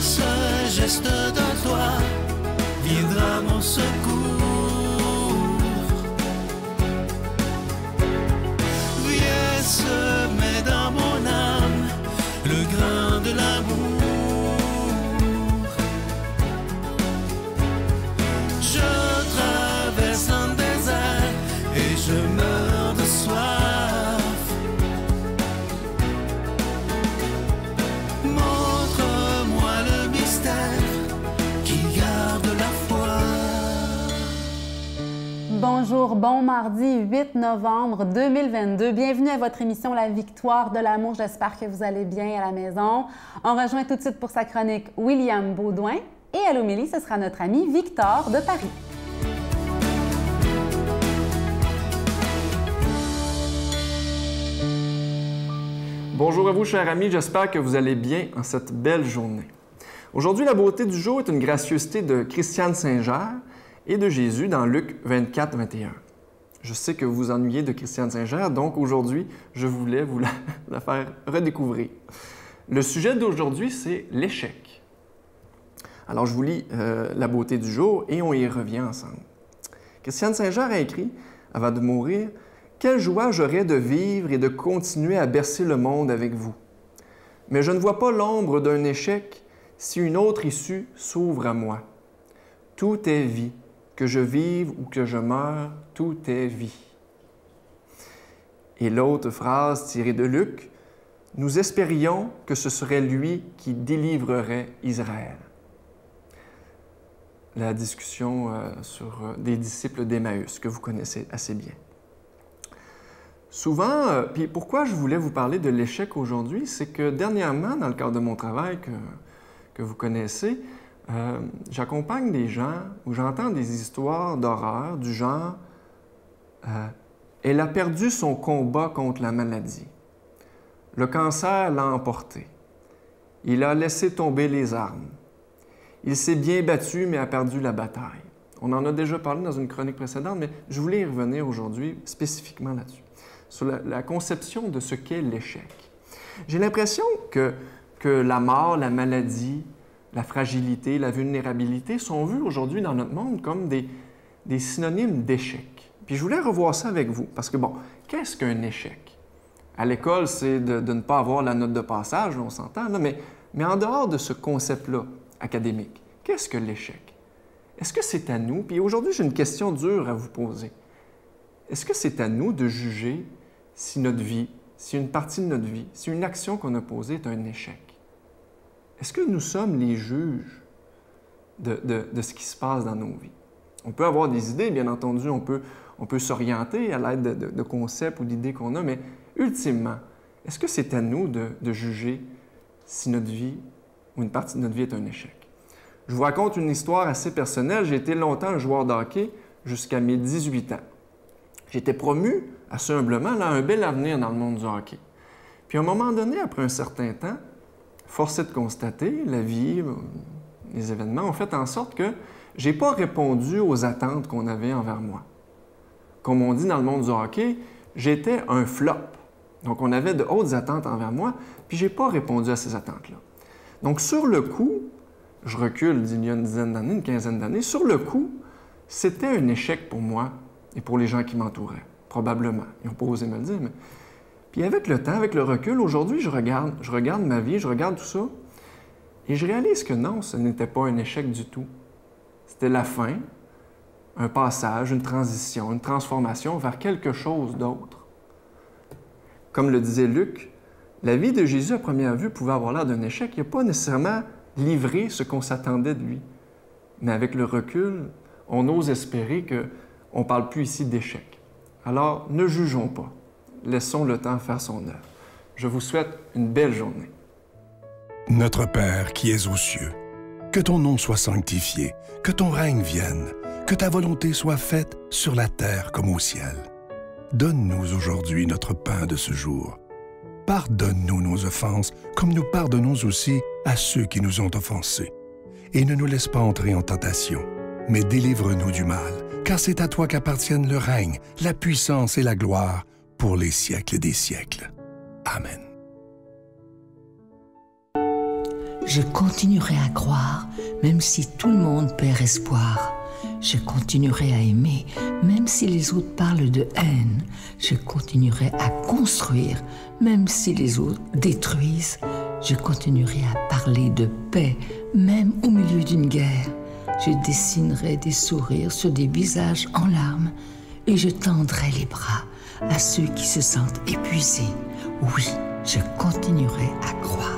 ce geste de toi viendra mon secours. Viens semer dans mon âme le grain de l'amour. Je traverse un désert et je meurs de soif. Montre-moi le mystère qui garde la foi. Bonjour, bon mardi 8 novembre 2022. Bienvenue à votre émission La Victoire de l'amour. J'espère que vous allez bien à la maison. On rejoint tout de suite pour sa chronique William Baudouin. Et à l'homélie, ce sera notre ami Victor de Paris. Bonjour à vous, chers amis. J'espère que vous allez bien en cette belle journée. Aujourd'hui, la beauté du jour est une gracieuseté de Christiane Singer et de Jésus dans Luc 24, 21. Je sais que vous vous ennuyez de Christiane Singer, donc aujourd'hui, je voulais vous la faire redécouvrir. Le sujet d'aujourd'hui, c'est l'échec. Alors, je vous lis la beauté du jour et on y revient ensemble. Christiane Singer a écrit, avant de mourir, « Quelle joie j'aurais de vivre et de continuer à bercer le monde avec vous. Mais je ne vois pas l'ombre d'un échec si une autre issue s'ouvre à moi. Tout est vie. Que je vive ou que je meure, tout est vie. » Et l'autre phrase tirée de Luc, « Nous espérions que ce serait lui qui délivrerait Israël. » La discussion sur des disciples d'Emmaüs, que vous connaissez assez bien. Souvent, puis pourquoi je voulais vous parler de l'échec aujourd'hui, c'est que dernièrement, dans le cadre de mon travail que vous connaissez, j'accompagne des gens où j'entends des histoires d'horreur du genre « Elle a perdu son combat contre la maladie. Le cancer l'a emporté. Il a laissé tomber les armes. Il s'est bien battu, mais a perdu la bataille. » On en a déjà parlé dans une chronique précédente, mais je voulais y revenir aujourd'hui spécifiquement là-dessus, sur la conception de ce qu'est l'échec. J'ai l'impression que la mort, la maladie, la fragilité, la vulnérabilité sont vues aujourd'hui dans notre monde comme des synonymes d'échec. Puis je voulais revoir ça avec vous, parce que bon, qu'est-ce qu'un échec? À l'école, c'est de ne pas avoir la note de passage, on s'entend, là, mais en dehors de ce concept-là académique, qu'est-ce que l'échec? Est-ce que c'est à nous? Puis aujourd'hui, j'ai une question dure à vous poser. Est-ce que c'est à nous de juger si notre vie, si une partie de notre vie, si une action qu'on a posée est un échec? Est-ce que nous sommes les juges de ce qui se passe dans nos vies? On peut avoir des idées, bien entendu, on peut s'orienter à l'aide de concepts ou d'idées qu'on a, mais ultimement, est-ce que c'est à nous de juger si notre vie ou une partie de notre vie est un échec? Je vous raconte une histoire assez personnelle. J'ai été longtemps un joueur de hockey jusqu'à mes 18 ans. J'ai été promu assez humblement à un bel avenir dans le monde du hockey. Puis à un moment donné, après un certain temps, force est de constater, la vie, les événements ont fait en sorte que je n'ai pas répondu aux attentes qu'on avait envers moi. Comme on dit dans le monde du hockey, j'étais un flop. Donc on avait de hautes attentes envers moi, puis je n'ai pas répondu à ces attentes-là. Donc sur le coup, je recule d'il y a une dizaine d'années, une quinzaine d'années, sur le coup, c'était un échec pour moi et pour les gens qui m'entouraient, probablement. Ils n'ont pas osé me le dire, mais... Puis avec le temps, avec le recul, aujourd'hui, je regarde ma vie, je regarde tout ça, et je réalise que non, ce n'était pas un échec du tout. C'était la fin, un passage, une transition, une transformation vers quelque chose d'autre. Comme le disait Luc, la vie de Jésus à première vue pouvait avoir l'air d'un échec. Il n'a pas nécessairement livré ce qu'on s'attendait de lui. Mais avec le recul, on ose espérer qu'on ne parle plus ici d'échec. Alors, ne jugeons pas. Laissons le temps faire son œuvre. Je vous souhaite une belle journée. Notre Père qui es aux cieux, que ton nom soit sanctifié, que ton règne vienne, que ta volonté soit faite sur la terre comme au ciel. Donne-nous aujourd'hui notre pain de ce jour. Pardonne-nous nos offenses, comme nous pardonnons aussi à ceux qui nous ont offensés. Et ne nous laisse pas entrer en tentation, mais délivre-nous du mal, car c'est à toi qu'appartiennent le règne, la puissance et la gloire, pour les siècles des siècles. Amen. Je continuerai à croire, même si tout le monde perd espoir. Je continuerai à aimer, même si les autres parlent de haine. Je continuerai à construire, même si les autres détruisent. Je continuerai à parler de paix, même au milieu d'une guerre. Je dessinerai des sourires sur des visages en larmes et je tendrai les bras à ceux qui se sentent épuisés. Oui, je continuerai à croire.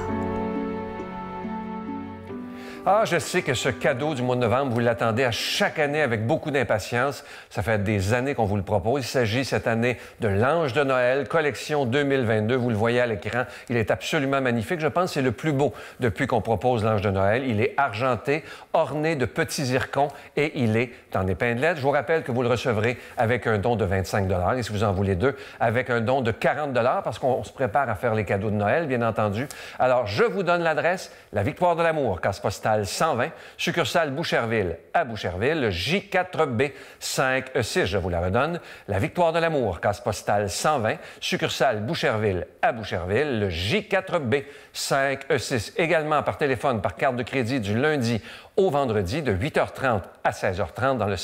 Ah, je sais que ce cadeau du mois de novembre, vous l'attendez à chaque année avec beaucoup d'impatience. Ça fait des années qu'on vous le propose. Il s'agit cette année de l'Ange de Noël, collection 2022. Vous le voyez à l'écran. Il est absolument magnifique. Je pense que c'est le plus beau depuis qu'on propose l'Ange de Noël. Il est argenté, orné de petits zircons et il est en épinglette. Je vous rappelle que vous le recevrez avec un don de 25 $ et si vous en voulez deux, avec un don de 40 $ parce qu'on se prépare à faire les cadeaux de Noël, bien entendu. Alors, je vous donne l'adresse, la Victoire de l'Amour, case postale 120, succursale Boucherville à Boucherville, le J4B 5E6, je vous la redonne. La Victoire de l'Amour, case postale 120, succursale Boucherville à Boucherville, le J4B 5E6. Également par téléphone, par carte de crédit du lundi au vendredi de 8h30 à 16h30 dans le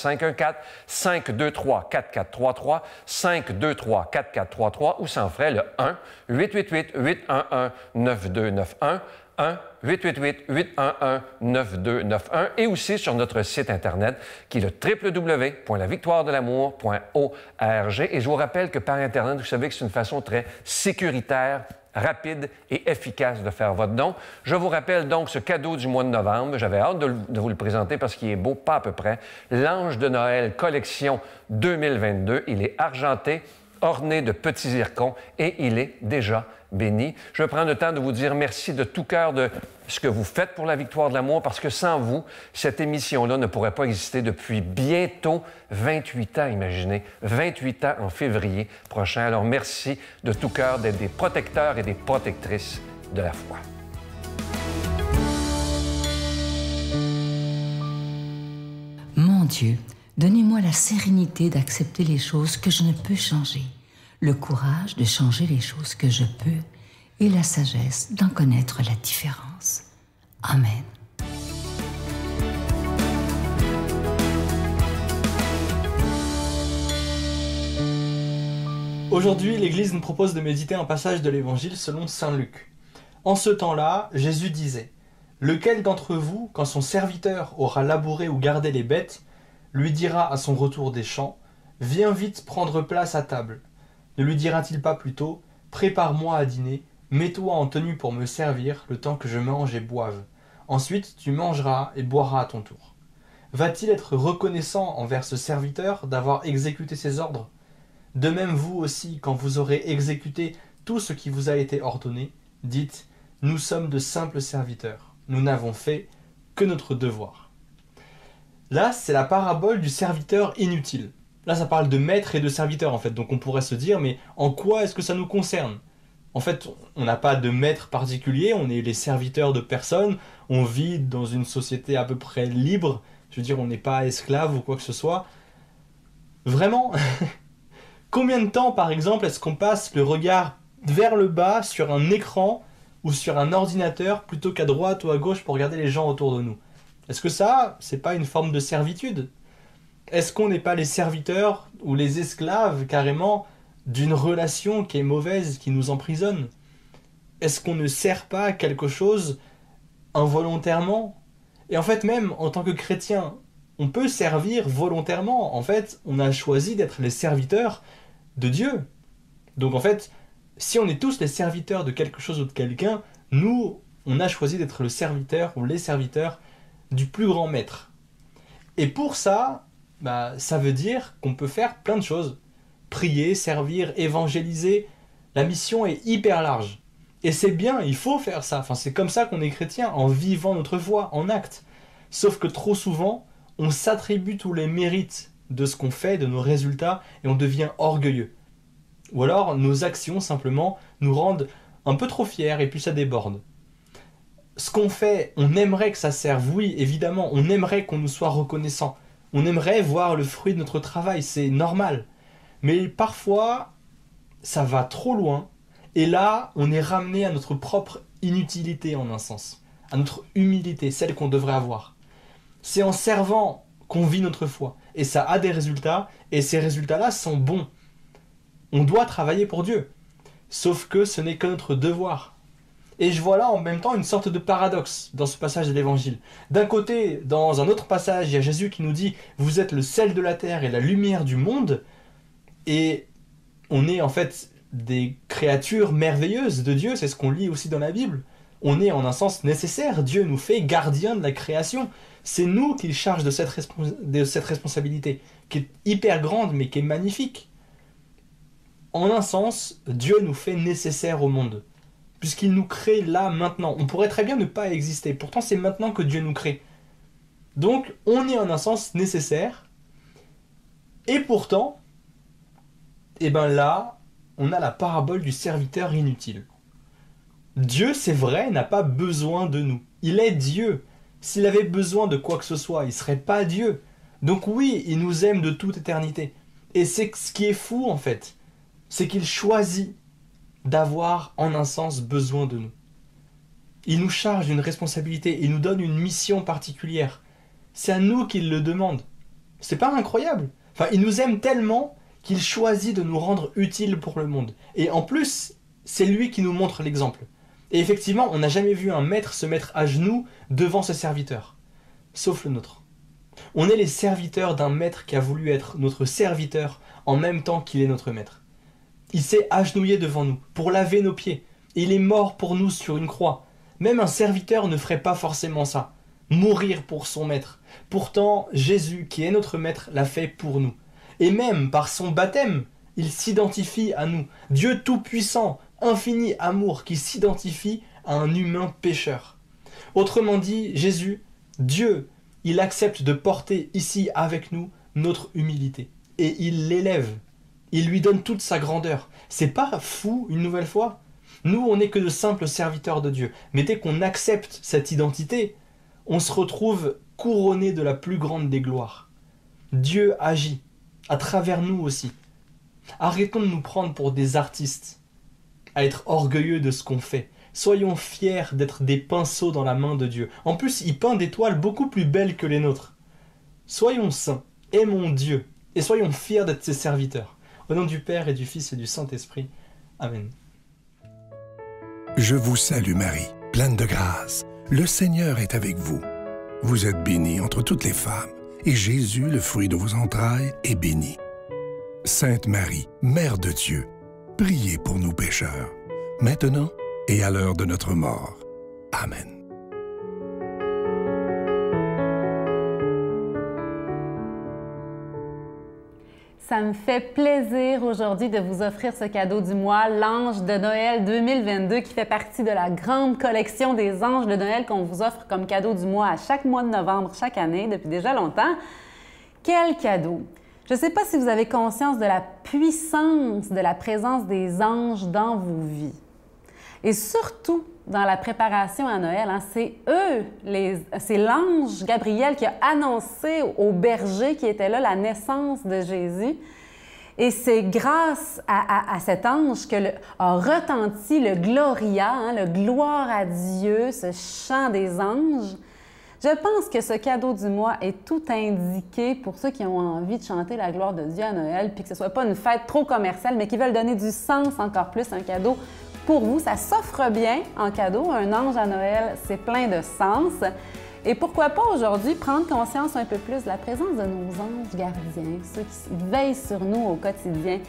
514-523-4433, 523-4433 ou sans frais le 1-888-811-9291, 1-888-811-9291 et aussi sur notre site Internet qui est le www.lavictoiredelamour.org. Et je vous rappelle que par Internet, vous savez que c'est une façon très sécuritaire, rapide et efficace de faire votre don. Je vous rappelle donc ce cadeau du mois de novembre. J'avais hâte de vous le présenter parce qu'il est beau, pas à peu près. L'Ange de Noël, collection 2022. Il est argenté, orné de petits zircons et il est déjà béni. Je vais prendre le temps de vous dire merci de tout cœur de ce que vous faites pour la Victoire de l'Amour parce que sans vous, cette émission-là ne pourrait pas exister depuis bientôt 28 ans, imaginez. 28 ans en février prochain. Alors merci de tout cœur d'être des protecteurs et des protectrices de la foi. Mon Dieu, donnez-moi la sérénité d'accepter les choses que je ne peux changer, le courage de changer les choses que je peux et la sagesse d'en connaître la différence. Amen. Aujourd'hui, l'Église nous propose de méditer un passage de l'Évangile selon saint Luc. En ce temps-là, Jésus disait « Lequel d'entre vous, quand son serviteur aura labouré ou gardé les bêtes, lui dira à son retour des champs « Viens vite prendre place à table ». Ne lui dira-t-il pas plutôt « Prépare-moi à dîner, mets-toi en tenue pour me servir le temps que je mange et boive. Ensuite, tu mangeras et boiras à ton tour. » Va-t-il être reconnaissant envers ce serviteur d'avoir exécuté ses ordres ? De même, vous aussi, quand vous aurez exécuté tout ce qui vous a été ordonné, dites « Nous sommes de simples serviteurs. Nous n'avons fait que notre devoir. » Là, c'est la parabole du serviteur inutile. Là, ça parle de maître et de serviteur, en fait. Donc, on pourrait se dire, mais en quoi est-ce que ça nous concerne ? En fait, on n'a pas de maître particulier, on est les serviteurs de personne, on vit dans une société à peu près libre. Je veux dire, on n'est pas esclave ou quoi que ce soit. Vraiment ? Combien de temps, par exemple, est-ce qu'on passe le regard vers le bas sur un écran ou sur un ordinateur plutôt qu'à droite ou à gauche pour regarder les gens autour de nous ? Est-ce que ça, c'est pas une forme de servitude ? Est-ce qu'on n'est pas les serviteurs ou les esclaves, carrément, d'une relation qui est mauvaise, qui nous emprisonne ? Est-ce qu'on ne sert pas à quelque chose involontairement ? Et en fait, même en tant que chrétien, on peut servir volontairement. En fait, on a choisi d'être les serviteurs de Dieu. Donc en fait, si on est tous les serviteurs de quelque chose ou de quelqu'un, nous, on a choisi d'être le serviteur ou les serviteurs du plus grand maître. Et pour ça, ça veut dire qu'on peut faire plein de choses. Prier, servir, évangéliser. La mission est hyper large. Et c'est bien, il faut faire ça. Enfin, c'est comme ça qu'on est chrétien, en vivant notre foi, en acte. Sauf que trop souvent, on s'attribue tous les mérites de ce qu'on fait, de nos résultats, et on devient orgueilleux. Ou alors, nos actions, simplement, nous rendent un peu trop fiers, et puis ça déborde. Ce qu'on fait, on aimerait que ça serve, oui, évidemment, on aimerait qu'on nous soit reconnaissant. On aimerait voir le fruit de notre travail, c'est normal. Mais parfois, ça va trop loin, et là, on est ramené à notre propre inutilité, en un sens. à notre humilité, celle qu'on devrait avoir. C'est en servant qu'on vit notre foi. Et ça a des résultats, et ces résultats-là sont bons. On doit travailler pour Dieu. Sauf que ce n'est que notre devoir. Et je vois là en même temps une sorte de paradoxe dans ce passage de l'Évangile. D'un côté, dans un autre passage, il y a Jésus qui nous dit « Vous êtes le sel de la terre et la lumière du monde ». Et on est en fait des créatures merveilleuses de Dieu, c'est ce qu'on lit aussi dans la Bible. On est en un sens nécessaire, Dieu nous fait gardiens de la création. C'est nous qu'il charge de cette responsabilité, qui est hyper grande mais qui est magnifique. En un sens, Dieu nous fait nécessaires au monde, puisqu'il nous crée là, maintenant. On pourrait très bien ne pas exister, pourtant c'est maintenant que Dieu nous crée. Donc on est en un sens nécessaire, et pourtant, et ben là, on a la parabole du serviteur inutile. Dieu, c'est vrai, n'a pas besoin de nous. Il est Dieu. S'il avait besoin de quoi que ce soit, il ne serait pas Dieu. Donc oui, il nous aime de toute éternité. Et c'est ce qui est fou en fait, c'est qu'il choisit d'avoir en un sens besoin de nous. Il nous charge d'une responsabilité, il nous donne une mission particulière. C'est à nous qu'il le demande. C'est pas incroyable? Enfin, il nous aime tellement qu'il choisit de nous rendre utiles pour le monde. Et en plus, c'est lui qui nous montre l'exemple. Et effectivement, on n'a jamais vu un maître se mettre à genoux devant ses serviteurs, sauf le nôtre. On est les serviteurs d'un maître qui a voulu être notre serviteur en même temps qu'il est notre maître. Il s'est agenouillé devant nous pour laver nos pieds. Et il est mort pour nous sur une croix. Même un serviteur ne ferait pas forcément ça, mourir pour son maître. Pourtant, Jésus, qui est notre maître, l'a fait pour nous. Et même par son baptême, il s'identifie à nous. Dieu tout-puissant, infini amour qui s'identifie à un humain pécheur. Autrement dit, Jésus, Dieu, il accepte de porter ici avec nous notre humilité. Et il l'élève. Il lui donne toute sa grandeur. C'est pas fou une nouvelle fois? Nous, on n'est que de simples serviteurs de Dieu. Mais dès qu'on accepte cette identité, on se retrouve couronné de la plus grande des gloires. Dieu agit, à travers nous aussi. Arrêtons de nous prendre pour des artistes, à être orgueilleux de ce qu'on fait. Soyons fiers d'être des pinceaux dans la main de Dieu. En plus, il peint des toiles beaucoup plus belles que les nôtres. Soyons saints, aimons Dieu, et soyons fiers d'être ses serviteurs. Au nom du Père et du Fils et du Saint-Esprit. Amen. Je vous salue Marie, pleine de grâce. Le Seigneur est avec vous. Vous êtes bénie entre toutes les femmes, et Jésus, le fruit de vos entrailles, est béni. Sainte Marie, Mère de Dieu, priez pour nous pécheurs, maintenant et à l'heure de notre mort. Amen. Ça me fait plaisir aujourd'hui de vous offrir ce cadeau du mois, l'Ange de Noël 2022, qui fait partie de la grande collection des Anges de Noël qu'on vous offre comme cadeau du mois à chaque mois de novembre, chaque année, depuis déjà longtemps. Quel cadeau! Je ne sais pas si vous avez conscience de la puissance de la présence des anges dans vos vies. Et surtout, dans la préparation à Noël, hein, c'est l'ange Gabriel qui a annoncé aux bergers qui étaient là la naissance de Jésus. Et c'est grâce à cet ange que a retenti le Gloria, hein, le gloire à Dieu, ce chant des anges. Je pense que ce cadeau du mois est tout indiqué pour ceux qui ont envie de chanter la gloire de Dieu à Noël, puis que ce ne soit pas une fête trop commerciale, mais qui veulent donner du sens encore plus, un cadeau pour vous. Ça s'offre bien en cadeau. Un ange à Noël, c'est plein de sens. Et pourquoi pas aujourd'hui prendre conscience un peu plus de la présence de nos anges gardiens, ceux qui veillent sur nous au quotidien,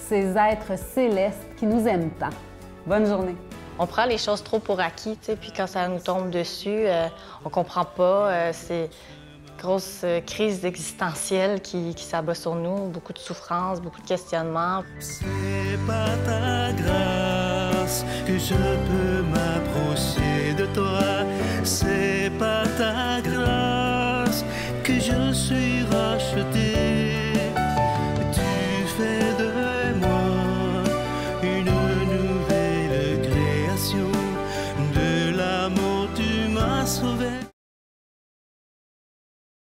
ces êtres célestes qui nous aiment tant. Bonne journée! On prend les choses trop pour acquis, tu sais, puis quand ça nous tombe dessus, on comprend pas. C'est une grosse crise existentielle qui s'abat sur nous, beaucoup de souffrance, beaucoup de questionnements. C'est par ta grâce que je peux m'approcher de toi. C'est